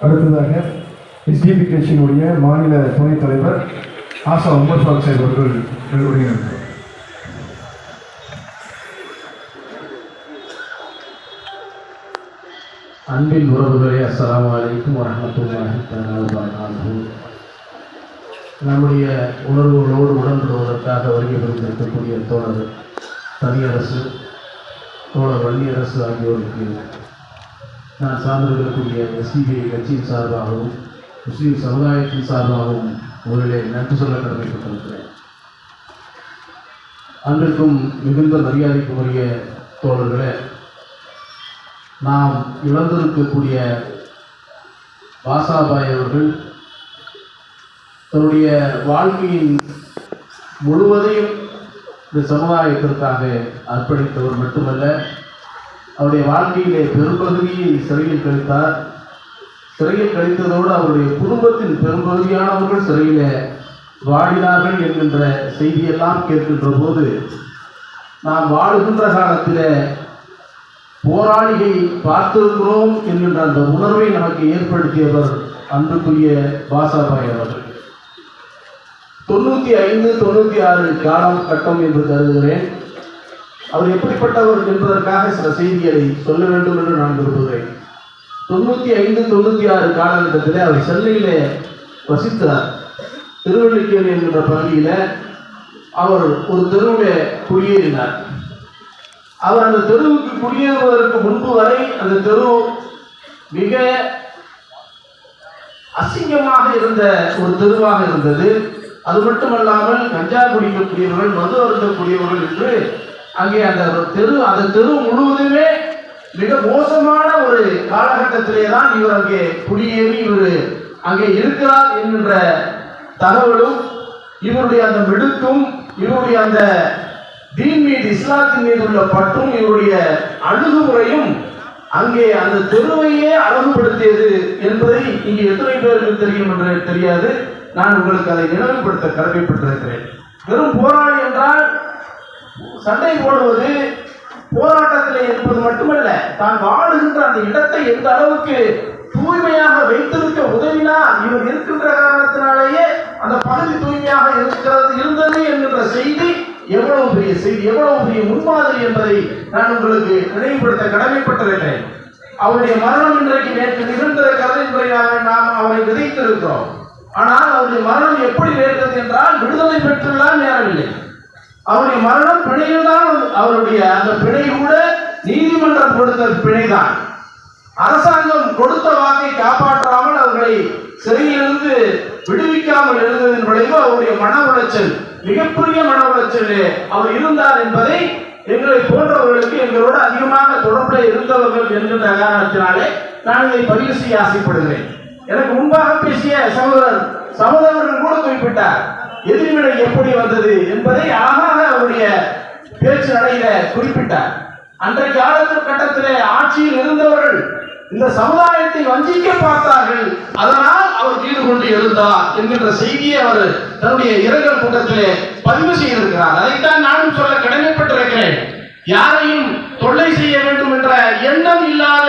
அடுத்ததாக எஸ்டிபி கட்சியினுடைய மாநில துணைத் தலைவர் ஆசா உமர் ஃபாரூக் சாஹிப் அவர்கள் உரையாற்றுவார். அன்பின் உறவுகளே, அஸ்ஸலாமு அலைக்கும் வரஹ்மத்துல்லாஹி தஆலா வபரகாத்துஹு. நம்முடைய உணர்வுகளோடு உடன்படுவதற்காக வருகை புரிந்திருக்கக்கூடிய தோழர் தனியரசு, தோழர் வன்னியரசு ஆகியோருக்கு நான் சார்ந்திருக்கக்கூடிய எஸ்டிபிஐ கட்சியின் சார்பாகவும் முஸ்லீம் சமுதாயத்தின் சார்பாகவும் உங்களிலே நன்றி சொல்ல கடமைப்பட்டிருக்கிறேன். அன்றைக்கும் மிகுந்த மரியாதைக்குரிய தோழர்களே, நாம் இழந்திருக்கக்கூடிய பாசாபாய் அவர்கள் தன்னுடைய வாழ்க்கையின் முழுவதையும் இந்த சமுதாயத்திற்காக அர்ப்பணித்தவர் மட்டுமல்ல, அவருடைய வாழ்க்கையிலே பெரும்பகுதியை சிறையில் கழித்தார். சிறையில் கழித்ததோடு அவருடைய குடும்பத்தின் பெரும்பகுதியானவர்கள் சிறையில் வாடினார்கள் என்கின்ற செய்தியெல்லாம் கேட்கின்ற போது, நாம் வாழுகின்ற காலத்தில் போராளியை பார்த்திருக்கிறோம் என்கின்ற அந்த உணர்வை நமக்கு ஏற்படுத்தியவர் அன்புக்குரிய பாசாபாய் அவர்கள். 95, 96 காலகட்டம் என்று கருதுகிறேன். அவர் எப்படிப்பட்டவர் என்பதற்காக சில செய்திகளை சொல்ல வேண்டும் என்று நான் விரும்புகிறேன். 95, 96 காலகட்டத்தில் அவர் சென்னையிலே வசித்தார். திருவள்ளிக்கேணி என்கின்ற பகுதியில் அவர் ஒரு தெருவில் குடியேறினார். அவர் அந்த தெருவுக்கு குடியேறுவதற்கு முன்பு வரை அந்த தெரு மிக அசிங்கமாக இருந்த ஒரு தெருவாக இருந்தது. அது மட்டுமல்லாமல் கஞ்சா குடிக்கக்கூடியவர்கள், மது அருந்தக்கூடியவர்கள் என்று அங்கே அந்த தெரு முழுவதுமே மிக மோசமான ஒரு காலகட்டத்திலே தான் இவர் அங்கே குடியேறி இவர் அங்கே இருக்கிறார் என்கின்ற தகவலும், இவருடைய அந்த மிடுக்கும், இவருடைய அந்த தீன் மீது, இஸ்லாத்தின் மீது உள்ள பற்றும், இவருடைய அணுகுமுறையும் அங்கே அந்த தெருவையே அழகுபடுத்தியது என்பதை இங்கே எத்தனை பேருக்கு தெரியும் என்று தெரியாது. நான் உங்களுக்கு அதை நினைவுபடுத்த கடமைப்பட்டிருக்கிறேன். வெறும் போராளி என்றால் சண்டை போடுவது, போராட்டத்தில் இருப்பது மட்டுமல்ல, தான் வாழுகின்ற அந்த இடத்தை எந்த அளவுக்கு தூய்மையாக வைத்திருக்க உதவினார். இவர் இருக்கின்ற காரணத்தினாலேயே அந்த பகுதி தூய்மையாக இருந்தது என்கின்ற செய்தி எவ்வளவு பெரிய செய்தி, எவ்வளவு பெரிய முன்மாதிரி என்பதை நான் உங்களுக்கு நினைவுபடுத்த கடமைப்பட்டிருக்கிறேன். அவருடைய மரணம் இன்றைக்கு நேற்று நிகழ்ந்த கதை முறையாக நாம் அவரை விதைத்திருக்கிறோம். ஆனால் அவருடைய மரணம் எப்படி நேர்ந்தது என்றால், விடுதலை பெற்றுதான் நேரவில்லை. அவருடைய மரணம் பிணையில் தான். அவருடைய அந்த பிணை கூட நீதிமன்றம் கொடுத்த பிணைதான். அரசாங்கம் கொடுத்த வாக்கை காப்பாற்றாமல் அவர்களை சிறையிலிருந்து விடுவிக்காமல் இருந்ததன் விளைவு அவருடைய மன உளைச்சல், மிகப்பெரிய மன உளைச்சலே அவர் இருந்தார் என்பதை எங்களை போன்றவர்களுக்கு, எங்களோடு அதிகமாக தொடர்பில் இருந்தவர்கள் என்கின்ற காரணத்தினாலே நான் இதை பதிவு செய்ய ஆசைப்படுகிறேன். எனக்கு முன்பாக பேசிய சகோதரர்கள் கூட குறிப்பிட்டார் எதிர்வினை எப்படி வந்தது என்பதை அழகாக அவருடைய பேச்சு நடையில குறிப்பிட்டார். அன்றைய காலகட்டத்திலே ஆட்சியில் இருந்தவர்கள் இந்த சமுதாயத்தை வஞ்சிக்க பார்த்தார்கள், அதனால் அவர் வீடு கொண்டு எழுந்தார் என்கின்ற செய்தியை அவர் தன்னுடைய இரங்கல் கூட்டத்திலே பதிவு செய்திருக்கிறார். அதைத்தான் நானும் சொல்ல கடமைப்பட்டிருக்கிறேன். யாரையும் தொல்லை செய்ய வேண்டும் என்ற எண்ணம் இல்லாத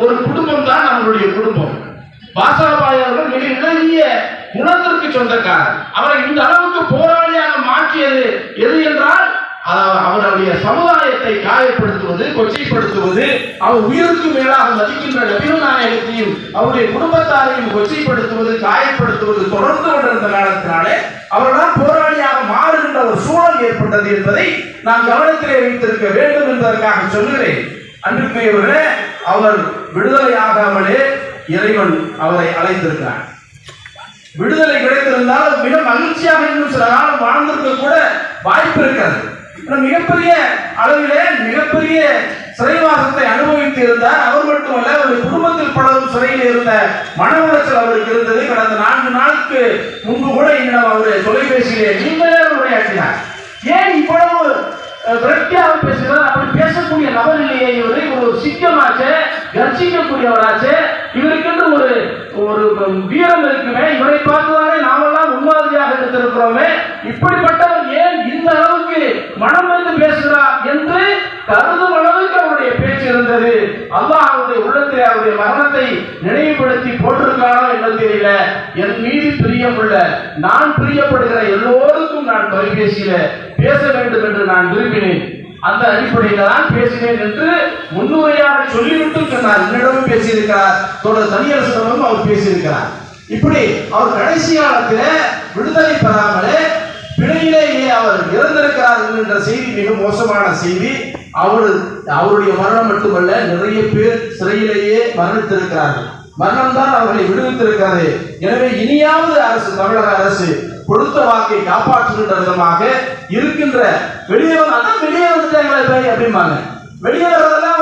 ஒரு குடும்பம் தான் நம்மளுடைய குடும்பம். பாசாபாய் அவர்கள் மிக இளகிய குணத்திற்கு சொந்தக்காரர். அவரை இந்த அளவுக்கு போராளியாக மாற்றியது எது என்றால், அவருடைய சமுதாயத்தை காயப்படுத்துவது, கொச்சைப்படுத்துவது, அவர் உயிருக்கு மேலாக மதிக்கின்ற நபிகள் நாயகத்தையும் அவருடைய குடும்பத்தாரையும் கொச்சைப்படுத்துவது, காயப்படுத்துவது தொடர்ந்து கொண்டிருந்த காலத்தினாலே அவர்களால் போராளியாக மாறுகின்ற ஒரு சூழல் ஏற்பட்டது என்பதை நான் கவனத்திலே வைத்திருக்க வேண்டும் என்பதற்காக சொல்கிறேன். அன்றுக்குரியவர்களே, அவர் விடுதலையாகாமலே இறைவன் அவரை அழைத்திருக்கிறார். விடுதலை கிடைத்திருந்தால் மிக மகிழ்ச்சியாக இன்னும் சில காலம் வாழ்ந்திருக்க கூட வாய்ப்பு இருக்கிறது. மிகப்பெரிய அளவிலே மிகப்பெரிய சிறைவாசத்தை அனுபவித்து இருந்தார். அவர் மட்டுமல்ல, அவருடைய குடும்பத்தில் பலரும் சிறையில் இருந்த மன உளைச்சல் அவருக்கு இருந்தது. கடந்த 4 நாளுக்கு முன்பு கூட இன்னும் அவர் தொலைபேசியிலே நீங்களே உரையாற்றினார். ஏன் இவ்வளவு விரக்தியாக பேசுகிறார்? அப்படி பேசக்கூடிய நபர் இல்லையே இவர். இவர் ஒரு சிங்கமாச்சு, கர்ஜிக்கக்கூடியவராச்சு, இவருக்கென்று ஒரு வீரம் இருக்குமே, இவரை பார்த்துதானே நாமெல்லாம் முன்மாதிரியாக எடுத்திருக்கிறோமே, இப்படிப்பட்டவர் ஏன் இந்த அளவுக்கு மனம் வந்து பேசுகிறார் என்று கருதும் அளவுக்கு அவருடைய பேச்சு இருந்தது. அல்லாஹ் அவருடைய உள்ளத்திலே அவருடைய மரணத்தை நினைவுபடுத்தி போட்டிருக்கானோ என்ன தெரியல. என் மீது பிரியமுள்ள நான் பிரியப்படுகிற எல்லோருக்கும் நான் தொலைபேசியில பேச வேண்டும் என்று நான் விரும்பினேன். அந்த அடிப்படையில் தான் பேசினேன் என்று முன்னுரையாக சொல்லிவிட்டு சொன்னார். என்னிடமும் பேசியிருக்கிறார், தொடர் தனியரசிடமும் அவர் பேசியிருக்கிறார். இப்படி அவர் கடைசி காலத்தில் விடுதலை பெறாமலே பிணையிலேயே அவர் இறந்திருக்கிறார் என்கின்ற செய்தி மிக மோசமான செய்தி. அவருடைய மரணம் மட்டுமல்ல, நிறைய பேர் சிறையிலேயே மரணித்திருக்கிறார்கள். மரணம் தான் அவர்களை விடுவித்திருக்கிறது. எனவே இனியாவது அரசு, தமிழக அரசு கொடுத்த வாக்கை காப்பாற்றுகின்ற விதமாக இருக்கின்ற வெளியே வந்துட்டாங்களே அப்படிம்பாங்க. வெளியே வரதெல்லாம்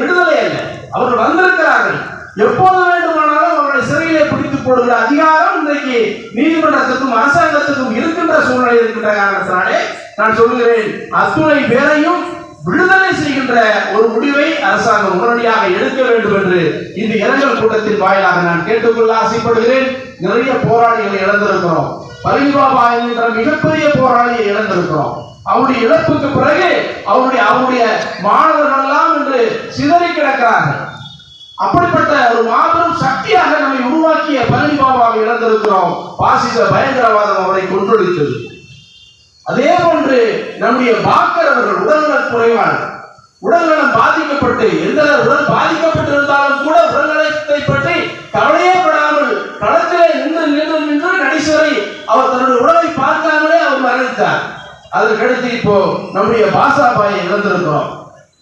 விடுதலை அல்ல, அவர்கள் வந்திருக்கிறார்கள். எப்போது வேண்டுமானாலும் அவர்களை சிறையிலே பிடித்துக் போடுகிற அதிகாரம் இன்றைக்கு நீதிமன்றத்துக்கும் அரசாங்கத்துக்கும் இருக்கின்ற சூழ்நிலை இருக்கின்ற காரணத்தினாலே நான் சொல்கிறேன், அத்துணை பேரையும் விடுதலை செய்கின்ற ஒரு முடிவை அரசாங்கம் உடனடியாக எடுக்க வேண்டும் என்று இந்த இரங்கல் கூட்டத்தின் வாயிலாக நான் கேட்டுக்கொள்ள ஆசைப்படுகிறேன். நிறைய போராளிகளை இழந்திருக்கிறோம். பழனிபாபா என்கின்ற மிகப்பெரிய போராளியை இழந்திருக்கிறோம். அவருடைய இழப்புக்கு பிறகு அவருடைய மாணவர்கள் எல்லாம் இன்று சிதறி கிடக்கிறார்கள். அப்படிப்பட்ட ஒரு மாபெரும் சக்தியாக நம்மை உருவாக்கிய பழனிபாபாவை இழந்திருக்கிறோம். பாசிச பயங்கரவாதம் அவரை கொன்றொழித்தது. அதே போன்று நம்முடைய பாக்கர் அவர்கள் உடல்நலக் குறைவான, உடல்நலம் பாதிக்கப்பட்டு, எந்த உடல் பாதிக்கப்பட்டிருந்தாலும் கூட உடல்நலத்தை பற்றி கவலையே படாமல் களத்திலே நின்று கடைசி வரை அவர் தன்னுடைய உடலை பார்க்காமலே அவர் மரணித்தார். அதற்கடுத்து இப்போ நம்முடைய பாசாபாயை இழந்திருக்கிறோம்.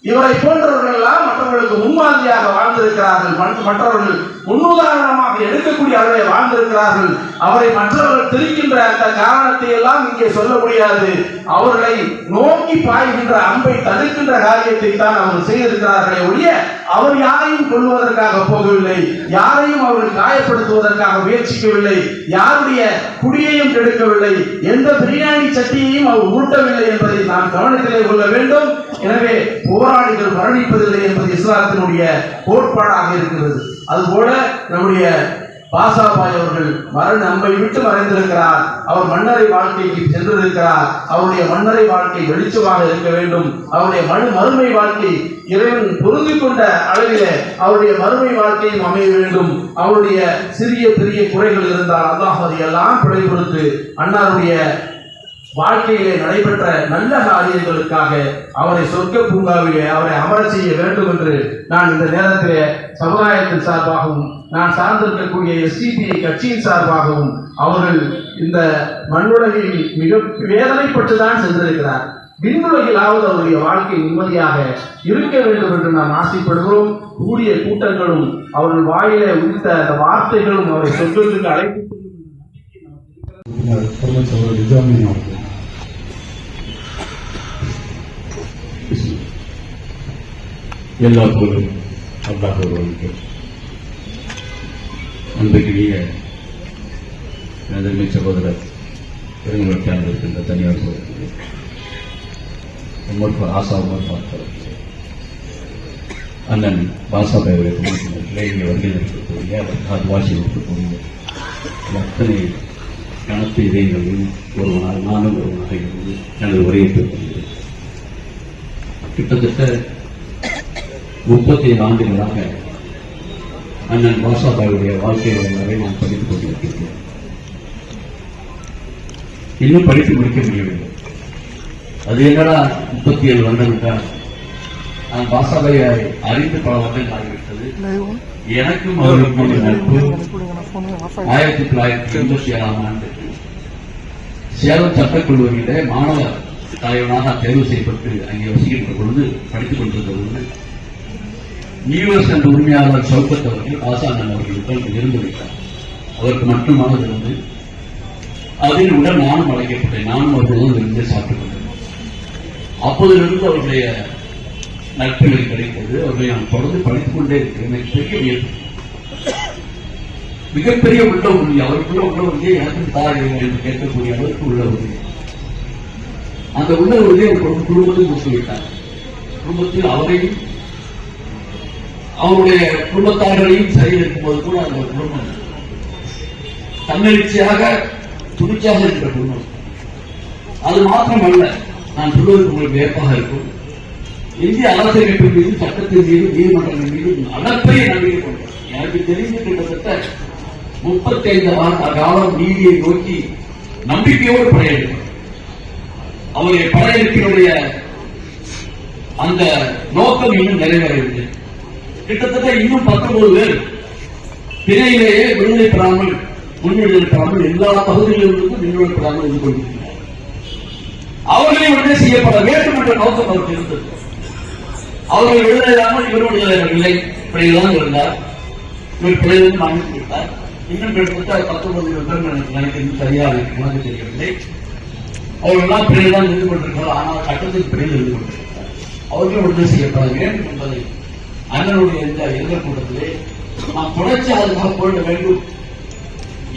இவரை போன்றவர்கள் எல்லாம் மற்றவர்களுக்கு முன்மாதிரியாக வாழ்ந்திருக்கிறார்கள். மற்றவர்கள் முன்னுதாரணமாக எடுக்கக்கூடிய அளவை வாழ்ந்திருக்கிறார்கள். அவரை மற்றவர்கள் திரிக்கின்ற அந்த காரணத்தை எல்லாம் இங்கே சொல்ல முடியாது. அவர்களை நோக்கி பாய்கின்ற அம்பை தடுக்கின்ற காரியத்தை தான் அவர்கள் செய்திருக்கிறார்களே ஒழிய அவர் யாரையும் கொள்வதற்காக போகவில்லை, யாரையும் அவர்கள் காயப்படுத்துவதற்காக முயற்சிக்கவில்லை, யாருடைய குடியையும் கெடுக்கவில்லை, எந்த பிரியாணி சட்டியையும் அவர் ஊட்டவில்லை என்பதை நாம் கவனத்திலே கொள்ள வேண்டும். எனவே போராளிகள் மரணிப்பதில்லை என்பது இஸ்லாத்தினுடைய கோட்பாடாக இருக்கிறது. அதுபோல நம்முடைய பாசாபாய் அவர்கள் நம்மை விட்டு மறைந்திருக்கிறார். அவர் மன்னரை வாழ்க்கைக்கு சென்றிருக்கிறார். அவருடைய மன்னரை வாழ்க்கை வெளிச்சமாக இருக்க வேண்டும். அவருடைய மறுமை வாழ்க்கை இறைவன் பொருந்திக் கொண்ட அளவிலே அவருடைய மறுமை வாழ்க்கையும் அமைய வேண்டும். அவருடைய சிறிய பெரிய குறைகள் இருந்தால் அல்லாஹ் அதையெல்லாம் பிழை கொடுத்து அன்னாருடைய வாழ்க்கையிலே நடைபெற்ற நல்ல காரியங்களுக்காக அவரை சொர்க்க பூங்காவிலே அவரை அமர செய்ய வேண்டும் என்று நான் இந்த நேரத்திலே சமுதாயத்தின் சார்பாகவும் நான் சார்ந்திருக்கக்கூடிய எஸ்டிபிஐ கட்சியின் சார்பாகவும் அவர்கள் இந்த மண்ணுலகில் மிக வேதனைப்பட்டுதான் சென்றிருக்கிறார். விண்ணுலகிலாவது அவருடைய வாழ்க்கை நிம்மதியாக இருக்க வேண்டும் என்று நாம் ஆசைப்படுகிறோம். கூடிய கூட்டங்களும் அவர்கள் வாயிலே உதித்த அந்த வார்த்தைகளும் அவரை சொர்க்கத்துக்கு அழைத்து எல்லா புகழும் அல்லாஹ் ஒருவனுக்கு. அன்புக்குரிய நெருமை சகோதரர் பெருங்குளத்தில் இருக்கின்ற தனியார் சகோதரர் ஆசா உமர் பார்த்தார் அண்ணன் பாசாபாய் குடும்பத்தினர்களே இங்கே வருகை இருக்கக்கூடிய வாசி இருக்கக்கூடிய அத்தனை கணத்து இதயங்களையும் ஒருவனாக நானும் ஒருவனாக இருந்து எனது உரையை பெற்றுக்கொள்கிறேன். கிட்டத்தட்ட 37 ஆண்டுகளாக அண்ணன் பாசாபாயுடைய வாழ்க்கை வரலாறை நான் படித்துக் கொண்டிருக்கிறேன். இன்னும் படித்து முடிக்க முடியவில்லை. அது என்னடா 37 வருடங்கள் நான் பாசாபாயை அறிந்து பல வருடங்கள் ஆகிவிட்டது. எனக்கும் அவருக்கும் நட்பு 1987ஆம் ஆண்டு சேலம் சட்டக்கல்லூரியிலே மாணவர் தலைவனாக தேர்வு செய்யப்பட்டு அங்கே வசிக்கின்ற பொழுது படித்துக் கொண்டிருந்த பொழுது நியூஸ் என்ற உரிமையாளர் சௌகத் அவர்கள் ஆசானன் அவர்களுக்கு இருந்து வைத்தார். அவருக்கு மட்டுமாக இருந்து அதில் உடன் நானும் அழைக்கப்பட்டேன். நானும் அவர்களோடு இருந்து சாப்பிட்டுக் கொண்டேன். அப்போதிலிருந்து அவருடைய நட்புகள் கிடைத்தது. அவர்களை நான் தொடர்ந்து படித்துக் கொண்டே இருக்கிறேன். பெரிய மிகப்பெரிய உள்ள உறுதி, அவருக்குள்ள உள்ள உறுதியை எனக்கு தாருங்கள் என்று கேட்கக்கூடிய அளவுக்கு உள்ள உறுதி. அந்த உள்ள உறுதியை குடும்பத்தில் ஊக்குவிட்டார். குடும்பத்தில் அவரையும் அவருடைய குடும்பத்தார்களையும் சரியில் இருக்கும்போது கூட அந்த குடும்பம் தன்னெழுச்சியாக துணிச்சாக இருக்கிற குடும்பம். அது மாத்திரமல்ல, நான் சொல்வதற்கு உங்களுக்கு வியப்பாக இருக்கும். இந்திய அரசமைப்பு மீது, சட்டத்தின் மீது, நீதிமன்றங்கள் மீது அளப்பரிய நம்பிக்கை கொண்டேன். எனக்கு தெரிந்து கிட்டத்தட்ட 35 ஆண்டு காலம் நீதியை நோக்கி நம்பிக்கையோடு படையெடுப்பார். அவருடைய படையெடுப்பினுடைய அந்த நோக்கம் இன்னும் நிறைவேறவில்லை. கிட்டத்தட்ட இன்னும் 19 பேர் பிணையிலேயே விடுதலை பெறாமல், முன்விடுதலை பெறாமல், எல்லா பகுதிகளிலிருந்தும் விடுதலை பெறாமல் இருந்து கொண்டிருக்கிறார். அவர்களை விடுதலை செய்யப்பட வேண்டும் என்ற நோக்கம் அவருக்கு இருந்தது. அவர்கள் விடுதலை இல்லாமல் இவர் விடுதலை இல்லை, இப்படிதான் இருந்தார். இவர் பிள்ளைகளும் மன்னித்து விட்டார். இன்னும் கிட்டத்தட்ட 19 பேர் எனக்கு சரியாக எனக்கு தெரியவில்லை. அவர்களெல்லாம் பிள்ளைதான் இருந்து கொண்டிருக்கிறார். ஆனால் சட்டத்தில் பிள்ளைகள் இருந்து கொண்டிருக்கிறார். அவர்கள் விடுதலை செய்யப்பட வேண்டும் என்பதை அண்ணனுடைய இந்த எதிர் கூட்டத்திலே நாம் தொடர்ச்சியாக போட வேண்டும்.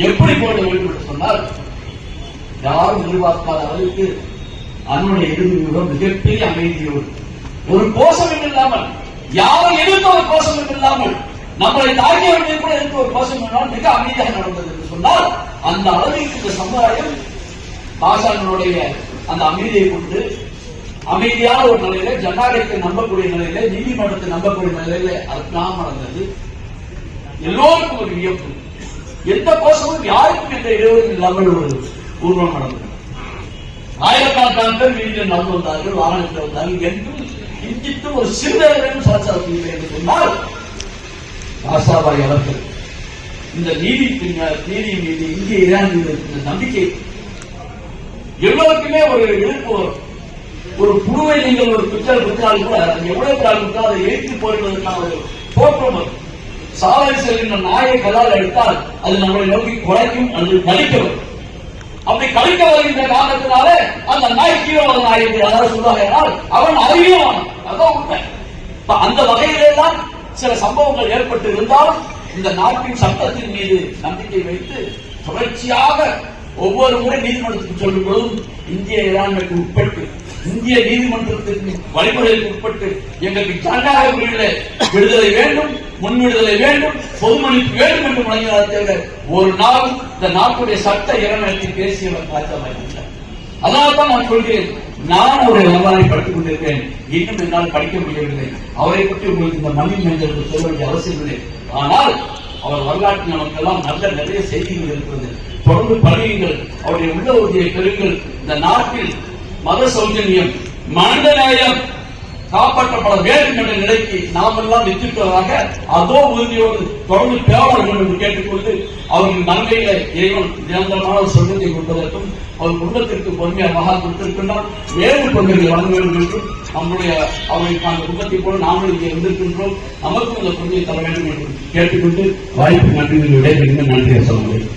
எப்படி போட வேண்டும் என்று சொன்னால், யாரும் எதிர்பார்க்காத அளவுக்கு அண்ணனுடைய எதிர்வியோடு மிகப்பெரிய அமைதியோடு, ஒரு கோஷமும் இல்லாமல், யாரும் எதிர்த்த ஒரு கோஷமும் இல்லாமல், நம்மளை தாக்கியவர்கள் கூட எதிர்த்த ஒரு கோஷம் இல்லாமல் மிக அமைதியாக நடந்தது என்று சொன்னால், அந்த அளவிற்கு இந்த சமுதாயம் பாசானுடைய அந்த அமைதியை கொண்டு அமைதியான ஒரு நிலையில, ஜனநாயகத்தை நம்பக்கூடிய நிலையில, நீதிமன்றத்தை நம்பக்கூடிய நிலையில அதெல்லாம் நடந்தது. எல்லோருக்கும் ஒரு வியப்பு. எந்த கோஷமும் யாருக்கும் எந்த இடைவெளி இல்லாமல் ஒரு ஊர்வலம் நடந்தது. ஆயிரக்கணக்கான பேர் வீட்டில் நடந்து வந்தார்கள், வாகனத்தில் வந்தார்கள். என்றும் கிஞ்சித்து ஒரு சிறுவர்களும் சலசலப்பு இல்லை என்று சொன்னால், ராசாபாய் அவர்கள் இந்த நீதி மீது, இந்திய ஈரான் மீது இந்த நம்பிக்கை எல்லோருக்குமே ஒரு இழப்பு வரும். ஒரு புழுவை நீங்கள் ஒரு பிக்சர் கொடுத்தால் கூட எவ்வளவு கால் கொடுத்தால் அதை எழுத்து போடுவதற்கான ஒரு தோற்றம் வரும். சாலை செல்கின்ற நாயை கலால் எடுத்தால் அது நம்மளை நோக்கி குறைக்கும், அல்லது கழிக்க வரும். அப்படி கழிக்க வருகின்ற காரணத்தினாலே அந்த நாய் கீழே வர நாய் என்று யாராவது சொல்வார்கள், அவன் அறிவியவான். அதான் உண்மை. அந்த வகையிலெல்லாம் சில சம்பவங்கள் ஏற்பட்டு இருந்தாலும் இந்த நாட்டின் சட்டத்தின் மீது நம்பிக்கை வைத்து தொடர்ச்சியாக ஒவ்வொரு முறை நீதிமன்றத்துக்கு சொல்லும் பொழுதும் இந்திய இறையாண்மைக்கு உட்பட்டு, இந்திய நீதிமன்றத்திற்கு வழிமுறைகளுக்கு உட்பட்டு எங்களுக்கு ஜனநாயக உரிமையிலே விடுதலை வேண்டும், முன் விடுதலை வேண்டும், பொது மன்னிப்பு வேண்டும் என்று முழங்கினார் தவிர ஒரு நாள் இந்த நாட்டுடைய சட்ட இறைநிலையத்தை பேசியவர் பாஜக. அதனால்தான் நான் சொல்கிறேன், நான் ஒரு வரலாறை படித்துக் கொண்டிருக்கிறேன், இன்னும் என்னால் படிக்க முடியவில்லை. அவரை பற்றி உங்களுக்கு இந்த மண்ணின் மேஞ்சலுக்கு சொல்ல வேண்டிய அவசியம் இல்லை. ஆனால் அவர் வரலாற்றில் நமக்கெல்லாம் நல்ல நிறைய செய்திகள் இருக்கிறது. தொடர்ந்து படியுங்கள், அவருடைய உள்ள உறுதியை பெறுங்கள். இந்த நாட்டில் மத சௌஜன்யம், மனித நேயம் காப்பாற்றப்பட வேண்டும் என்ற நிலைக்கு நாம் எல்லாம் நிச்சயிப்பதாக அதோ உறுதியோடு தொடர்ந்து பேவாளர்கள் என்று கேட்டுக்கொண்டு அவர்கள் நன்மையில இறைவன் நிரந்தரமான சொர்க்கத்தை கொடுப்பதற்கும் அவர் குடும்பத்திற்கு பொறுமையாக மகா கொடுத்திருக்கின்றார். வேறு பொறுமையை வழங்க வேண்டும் என்றும் நம்முடைய அவர்களுக்கு அந்த குடும்பத்தை போல நாமும் இங்கே இருந்திருக்கின்றோம், நமக்கும் இந்த பொறுமையை தர வேண்டும் என்று கேட்டுக்கொண்டு வாய்ப்பு நன்றி விடைபெறுங்கள். நன்றியை சொல்ல முடியும்.